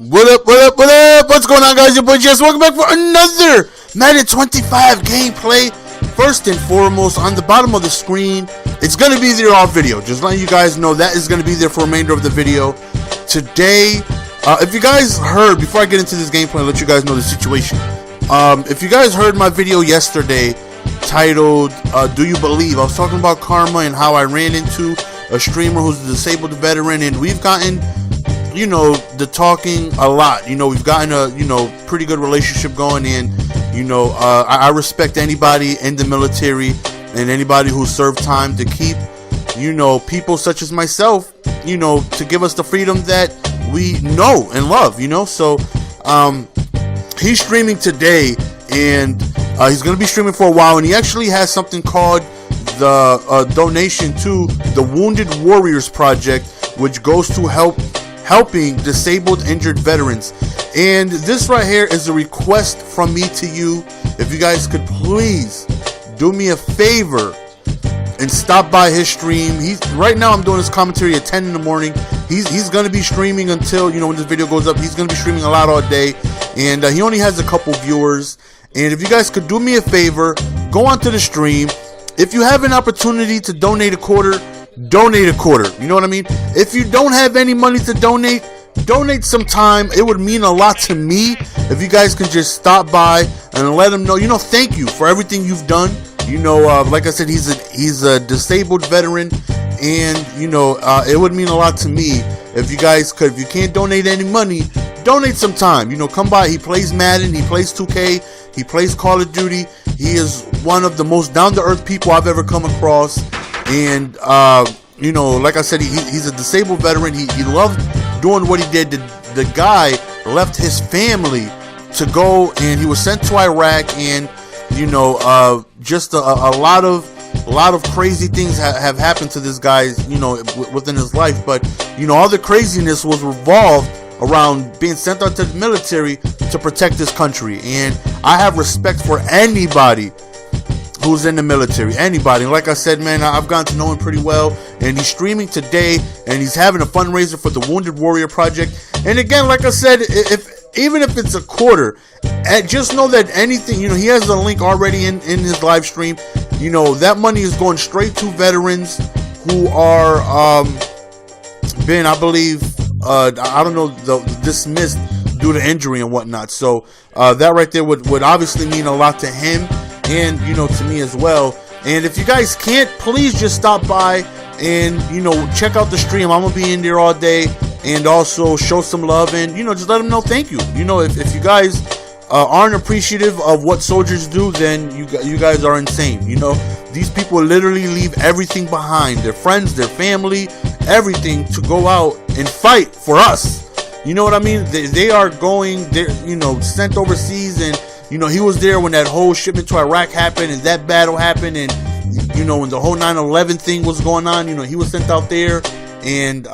What up, what up, what up? What's going on, guys? Your boy Jess. Welcome back for another Madden 25 gameplay. First and foremost, on the bottom of the screen, it's going to be there all video. Just letting you guys know that is going to be there for the remainder of the video. Today, if you guys heard, before I get into this gameplay, I'll let you guys know the situation. If you guys heard my video yesterday titled, Do You Believe? I was talking about karma and how I ran into a streamer who's a disabled veteran, and we've gotten, you know, the talking a lot. You know, we've gotten a, you know, pretty good relationship going, and, you know, I respect anybody in the military and anybody who served time to keep, you know, people such as myself, you know, to give us the freedom that we know and love, you know. So he's streaming today, and he's going to be streaming for a while, and he actually has something called the donation to the Wounded Warriors Project, which goes to helping disabled, injured veterans. And this right here is a request from me to you. If you guys could please do me a favor and stop by his stream. Right now I'm doing his commentary at 10 in the morning. He's going to be streaming until, you know, when this video goes up. He's going to be streaming a lot all day, and he only has a couple viewers. And if you guys could do me a favor, go onto the stream. If you have an opportunity to donate a quarter, donate a quarter. You know what I mean? If you don't have any money to donate, donate some time. It would mean a lot to me if you guys can just stop by and let him know, you know, thank you for everything you've done. You know, like I said, he's a disabled veteran, and, you know, it would mean a lot to me if you guys could. If you can't donate any money, donate some time. You know, come by. He plays Madden, he plays 2K, he plays Call of Duty. He is one of the most down-to-earth people I've ever come across. And, you know, like I said, he's a disabled veteran. He loved doing what he did. The guy left his family to go, and he was sent to Iraq. And, you know, just a lot of crazy things have happened to this guy, you know, within his life. But, you know, all the craziness was revolved around being sent out to the military to protect this country. And I have respect for anybody who's in the military, anybody. And like I said, man, I've gotten to know him pretty well, and he's streaming today, and he's having a fundraiser for the Wounded Warrior Project. And again, like I said, even if it's a quarter, just know that anything, you know, he has a link already in his live stream. You know, that money is going straight to veterans who are been, I believe, I don't know, dismissed due to injury and whatnot. So that right there would obviously mean a lot to him, and, you know, to me as well. And if you guys can't, please just stop by and, you know, check out the stream. I'm gonna be in there all day, and also show some love, and, you know, just let them know thank you. You know, if you guys aren't appreciative of what soldiers do, then you guys are insane. You know, these people literally leave everything behind, their friends, their family, everything, to go out and fight for us. You know what I mean? They are going, they're, you know, sent overseas. And, you know, he was there when that whole shipment to Iraq happened, and that battle happened, and, you know, when the whole 9/11 thing was going on, you know, he was sent out there, and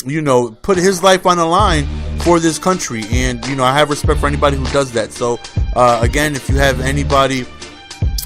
you know, put his life on the line for this country. And, you know, I have respect for anybody who does that. So again, if you have anybody,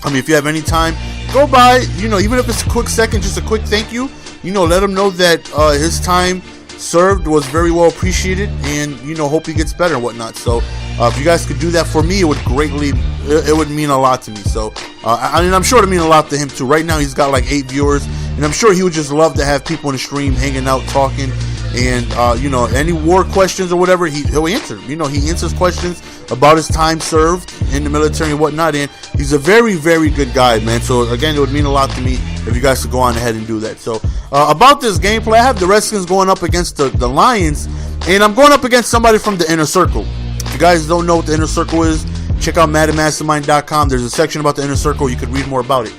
if you have any time, go by, you know, even if it's a quick second, just a quick thank you, you know, let him know that his time served was very well appreciated, and, you know, hope he gets better and whatnot. So if you guys could do that for me, it would mean a lot to me. So I mean, I'm sure it would mean a lot to him too. Right now he's got like 8 viewers, and I'm sure he would just love to have people in the stream hanging out, talking. And you know, any war questions or whatever, he'll answer. You know, he answers questions about his time served in the military and whatnot, and he's a very, very good guy, man. So again, it would mean a lot to me if you guys could go on ahead and do that. So about this gameplay, I have the Redskins going up against the Lions, and I'm going up against somebody from the Inner Circle. If you guys don't know what the Inner Circle is, check out MaddenMastermind.com. There's a section about the Inner Circle. You could read more about it.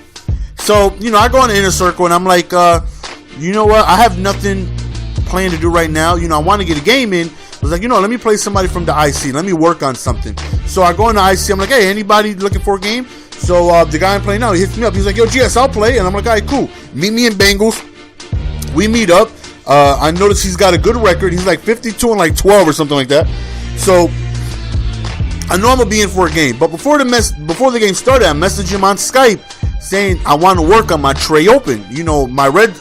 So, you know, I go on the Inner Circle, and I'm like, you know what? I have nothing planned to do right now. You know, I want to get a game in. I was like, you know, let me play somebody from the IC. Let me work on something. So I go in the IC. I'm like, hey, anybody looking for a game? So the guy I'm playing now, he hits me up. He's like, yo, GS, I'll play. And I'm like, all right, cool. Meet me in Bengals. We meet up. I noticed he's got a good record. He's like 52 and like 12 or something like that. So I know I'm gonna be in for a game. But before the game started, I messaged him on Skype saying I want to work on my Trey Open. You know, my red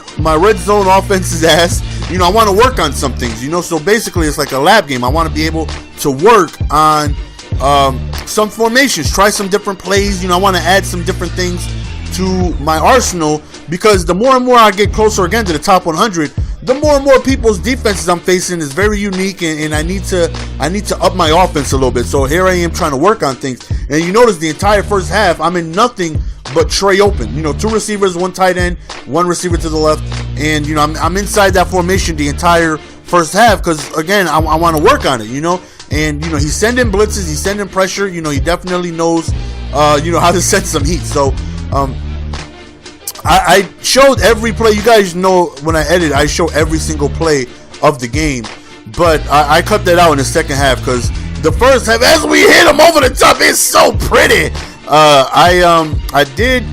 zone offense is ass. I want to work on some things, so basically it's like a lab game. I want to be able to work on some formations, try some different plays. I want to add some different things to my arsenal, because the more and more I get closer again to the top 100, the more and more people's defenses I'm facing is very unique, and I need to up my offense a little bit. So here I am trying to work on things, and you notice the entire first half I'm in nothing but tray open. 2 receivers, 1 tight end, 1 receiver to the left, and I'm inside that formation the entire first half, because again I want to work on it. And he's sending blitzes, he's sending pressure. He definitely knows how to send some heat. So I showed every play. You guys know when I edit, I show every single play of the game, but I cut that out in the second half, because the first half, as we hit him over the top, it's so pretty. I did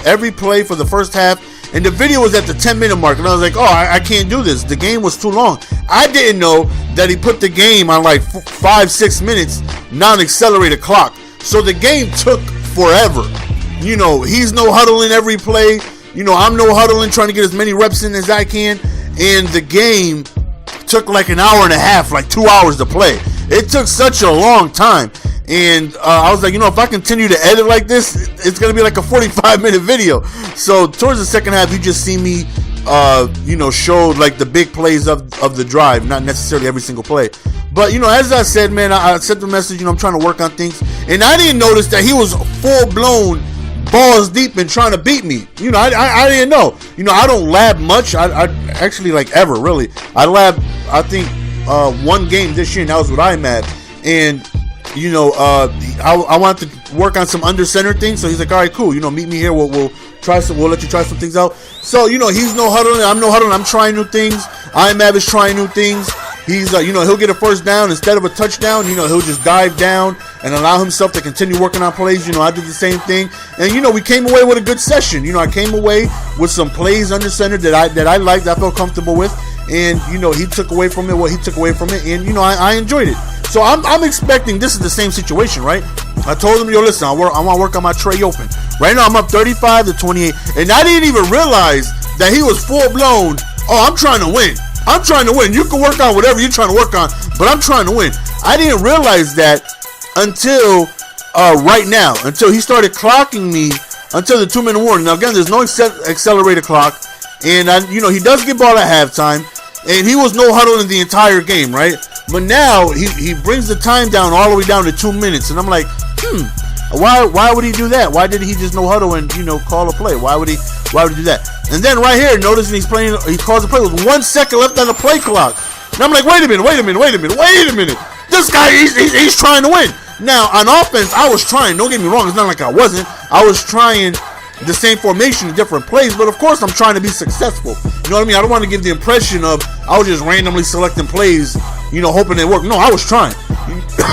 every play for the first half, and the video was at the 10-minute mark, and I was like, oh, I can't do this. The game was too long. I didn't know that he put the game on like 5-6 minutes non-accelerated clock, so the game took forever. He's no huddling every play. I'm no huddling, trying to get as many reps in as I can, and the game took like an hour and a half, like 2 hours to play. It took such a long time, and I was like, if I continue to edit like this, it's gonna be like a 45-minute video. So towards the second half, you just see me show like the big plays of the drive, not necessarily every single play. But as I said, man, I sent the message, I'm trying to work on things, and I didn't notice that he was full-blown balls deep and trying to beat me. I didn't know. I don't lab much. I actually, like, ever, really. I lab, I think, 1 game this year, and that was with IMAD. And I wanted to work on some under center things. So he's like, all right, cool. Meet me here. We'll let you try some things out. So he's no huddling. I'm no huddling. I'm trying new things. IMAD is trying new things. He's he'll get a first down instead of a touchdown. He'll just dive down and allow himself to continue working on plays. I did the same thing, and we came away with a good session. I came away with some plays under center that I liked, I felt comfortable with, and he took away from it what he took away from it, and I enjoyed it. So I'm expecting this is the same situation, right? I told him, listen, I want to work on my tray open. Right now I'm up 35-28, and I didn't even realize that he was full blown. Oh, I'm trying to win. I'm trying to win. You can work on whatever you're trying to work on, but I'm trying to win. I didn't realize that until right now, until he started clocking me until the 2-minute warning. Now, again, there's no accelerated clock, and he does get ball at halftime, and he was no huddle in the entire game, right? But now he brings the time down all the way down to 2 minutes, and I'm like, why would he do that? Why did he just no huddle and call a play? Why would he do that? And then right here, noticing he calls a play with 1 second left on the play clock. And I'm like, wait a minute. This guy, he's trying to win. Now, on offense, I was trying. Don't get me wrong. It's not like I wasn't. I was trying the same formation in different plays, but of course I'm trying to be successful. You know what I mean? I don't want to give the impression of I was just randomly selecting plays, hoping they work. No, I was trying.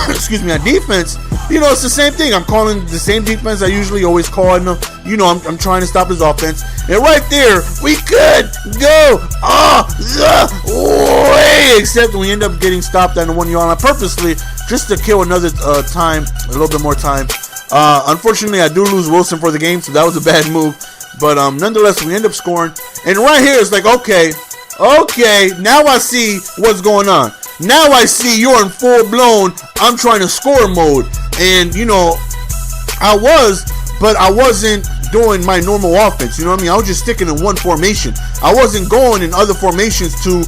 Excuse me. On defense, it's the same thing. I'm calling the same defense I usually always call. I'm trying to stop his offense. And right there, we could go the way, except we end up getting stopped on the 1 yard line purposely, just to kill another time, a little bit more time. Unfortunately, I do lose Wilson for the game, so that was a bad move. But nonetheless, we end up scoring. And right here, it's like, okay, now I see what's going on. Now I see you're in full-blown, I'm trying to score mode. And, I wasn't doing my normal offense. I was just sticking in one formation. I wasn't going in other formations to,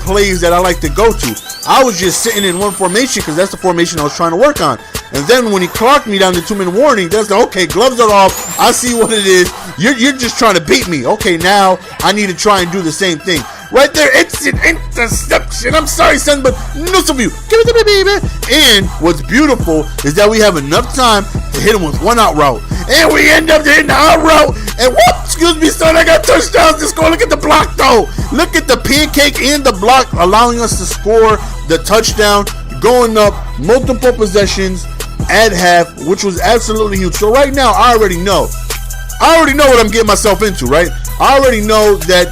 plays that I like to go to. I was just sitting in one formation because that's the formation I was trying to work on. And then when he clocked me down the 2-minute warning, that's like, okay, gloves are off. I see what it is. You're just trying to beat me. Okay, now I need to try and do the same thing. Right there, it's an interception. I'm sorry, son, but no of you. Give it to me, baby. And what's beautiful is that we have enough time to hit him with 1 out route. And we end up hitting the out route. And whoop, excuse me, son, I got touchdowns to score. Look at the block, though. Look at the pancake and the block, allowing us to score the touchdown, going up multiple possessions at half, which was absolutely huge. So right now, I already know what I'm getting myself into, right? I already know that,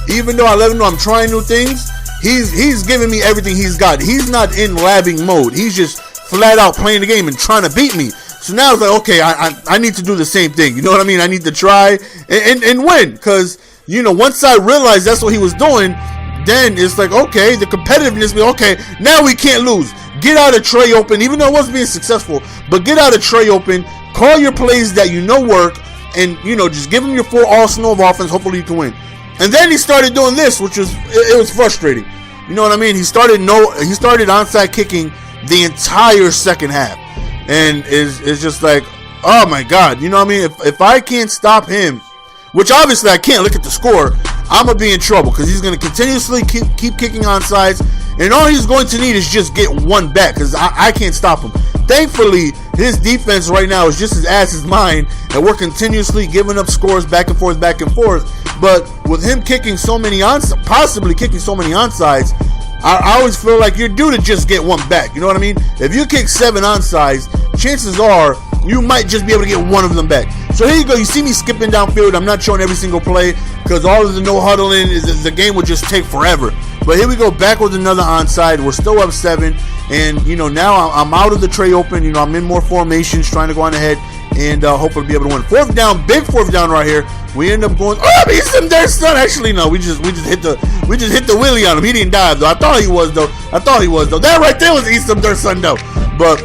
even though I let him know I'm trying new things, he's giving me everything he's got. He's not in labbing mode. He's just flat out playing the game and trying to beat me. So now it's like, okay, I need to do the same thing. You know what I mean? I need to try and win. Because, once I realized that's what he was doing, then it's like, okay, the competitiveness, okay, now we can't lose. Get out of tray open, even though it wasn't being successful, but get out of tray open, call your plays that you know work, and, you know, just give him your full arsenal of offense. Hopefully you can win. And then he started doing this, which was, it was frustrating. You know what I mean? He started onside kicking the entire second half. And it's just like, oh my God. You know what I mean? If I can't stop him, which obviously I can't, look at the score, I'm going to be in trouble because he's going to continuously keep kicking onsides. And all he's going to need is just get one back because I can't stop him. Thankfully, his defense right now is just as ass as mine, and we're continuously giving up scores back and forth. But with him kicking so many possibly kicking so many onsides, I always feel like you're due to just get one back. You know what I mean? If you kick 7 onsides, chances are you might just be able to get one of them back. So here you go. You see me skipping downfield. I'm not showing every single play because all of the no huddling the game would just take forever. But here we go, back with another onside. We're still up 7, and you know now I'm out of the tray open. You know I'm in more formations, trying to go on ahead and hopefully be able to win. 4th down, big 4th down right here. We end up going. Oh, he's in there, son. Actually, no, we just hit the wheelie on him. He didn't dive though. I thought he was though. That right there was eat some dirt, son though. But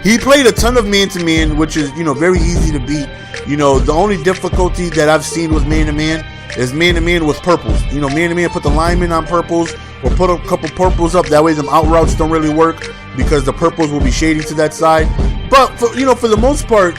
he played a ton of man-to-man, which is, you know, very easy to beat. You know, the only difficulty that I've seen with man-to-man is man-to-man with purples. You know, man-to-man, put the lineman on purples or put a couple purples up. That way them out routes don't really work because the purples will be shady to that side. But, for the most part,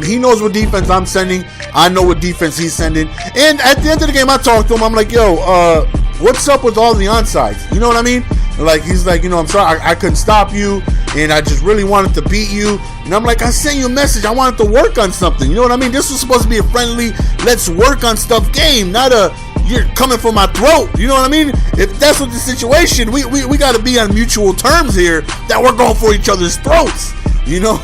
he knows what defense I'm sending. I know what defense he's sending. And at the end of the game, I talked to him. I'm like, yo, what's up with all the onsides? You know what I mean? Like, he's like, you know, I'm sorry, I couldn't stop you, and I just really wanted to beat you. And I'm like, I sent you a message. I wanted to work on something. You know what I mean? This was supposed to be a friendly, let's work on stuff game, not a, you're coming for my throat. You know what I mean? If that's what the situation, we got to be on mutual terms here, that we're going for each other's throats. You know,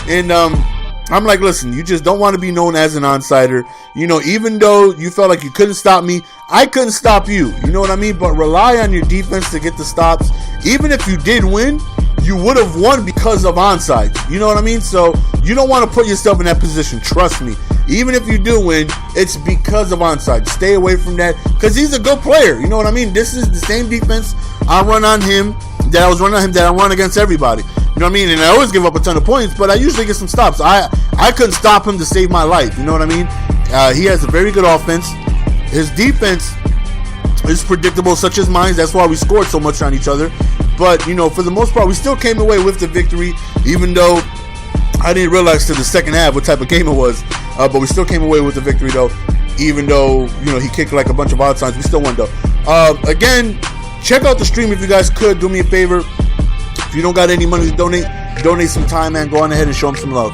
and I'm like, listen, you just don't want to be known as an onsider. You know, even though you felt like you couldn't stop me, I couldn't stop you. You know what I mean? But rely on your defense to get the stops. Even if you did win, you would have won because of onsides. You know what I mean? So you don't want to put yourself in that position. Trust me. Even if you do win, it's because of onside. Stay away from that because he's a good player. You know what I mean? This is the same defense I run on him that I run against everybody. You know what I mean? And I always give up a ton of points, but I usually get some stops. I couldn't stop him to save my life. You know what I mean? He has a very good offense. His defense is predictable, such as mine. That's why we scored so much on each other. But, you know, for the most part, we still came away with the victory, even though I didn't realize to the second half what type of game it was. But we still came away with the victory, though, even though, you know, he kicked like a bunch of onside. We still won, though. Again, check out the stream if you guys could. Do me a favor. If you don't got any money to donate some time, man. Go on ahead and show him some love.